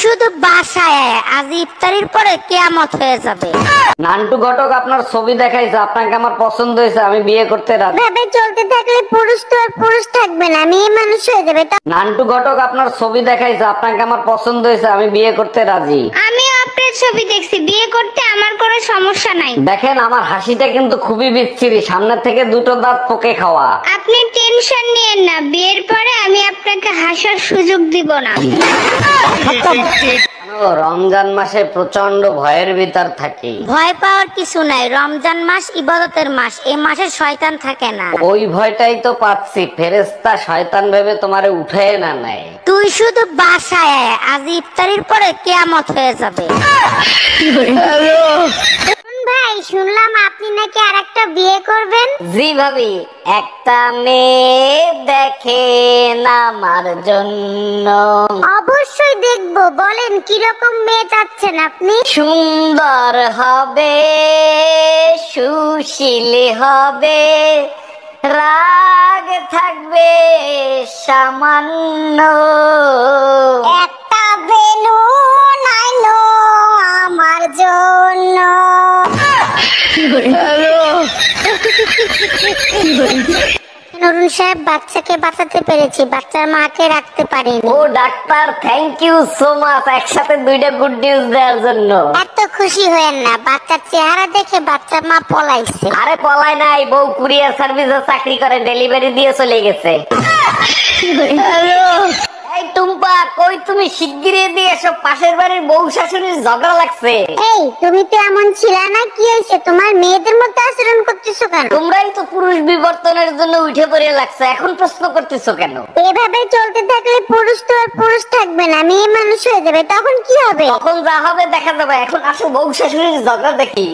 শুধু বাসায় আয়, আজ ইফতারির পরে কিয়ামত হয়ে যাবে। নান্টু ঘটক আপনার ছবি দেখাইছে, আপনাকে আমার পছন্দ হয়েছে, আমি বিয়ে করতে রাজি। ভাবে চলতে থাকলে পুরুষ তো আর পুরুষ থাকবে না, মেয়ে মানুষ হয়ে যাবে। নান্টু ঘটক আপনার ছবি দেখাইছে, আপনাকে আমার পছন্দ হয়েছে, আমি বিয়ে করতে রাজি। আমিও আপনার ছবি দেখছি, বিয়ে করতে আমার কোনো সমস্যা নাই। দেখেন আমার হাসিটা কিন্তু খুবই বিচ্ছিরি, সামনে থেকে দুটো দাঁত পোকে খাওয়া। আপনি টেনশন নিয়েন না, বিয়ের পরে আমি আপনাকে হাসার সুযোগ দিব না। রমজান মাসে প্রচন্ড ভয়ের ভিতর থাকি। ভয় পাওয়ার কিছু নাই, রমজান মাস ইবাদতের মাস, এই মাসে শয়তান থাকে না। ওই ভয়টাই তো পাচ্ছি, ফেরেশতা শয়তান ভেবে তোমারে উঠে না নেয়। তুই শুধু বাসায় আয়, আজ ইফতারির পরে কিয়ামত হয়ে যাবে। ভাই শুনলাম আপনি নাকি আরেকটা বিয়ে করবেন। জি ভাবি, একটা মেয়ে দেখেন আমার জন্য। অবশ্যই দেখবো, বলেন কিরকম মেয়ে চাচ্ছেন আপনি? সুন্দর হবে, সুশীল হবে, রাগ থাকবে সামান্য। একটা বেলুন আইলো আমার জন্য। নুরুল সাহেব, বাচ্চাকে বাঁচাতে পেরেছি, বাচ্চার মাকে রাখতে পারিনি। ও doctor, thank you so much, একসাথে দুইটা গুড নিউজ দেওয়ার জন্য। এত খুশি হয়েন না, বাচ্চার চেহারা দেখে বাচ্চার মা পলাইছে। আরে পলায় নাই, বউ কুরিয়ার সার্ভিসে চাকরি করে, ডেলিভারি দিয়ে চলে গেছে। এই টুম্পা, কই তুমি? শিগগিরই দিয়ে এসো, পাশের বাড়ির বউ শাশুড়ির ঝগড়া লাগছে। এই তুমি তো এমন ছিল না, কি হয়েছে? তোমার মেয়েদের মতো আচরণ করতেছো কেন? তোমরাই তো পুরুষ বিবর্তনের জন্য উঠে পড়ে লাগছে, এখন প্রশ্ন করতেছো কেন? এভাবে চলতে থাকলে পুরুষ তো আর পুরুষ থাকবে না, মেয়ে মানুষ হয়ে যাবে, তখন কি হবে? তখন যা হবে দেখা যাবে, এখন আসো বউ শাশুড়ির ঝগড়া দেখি।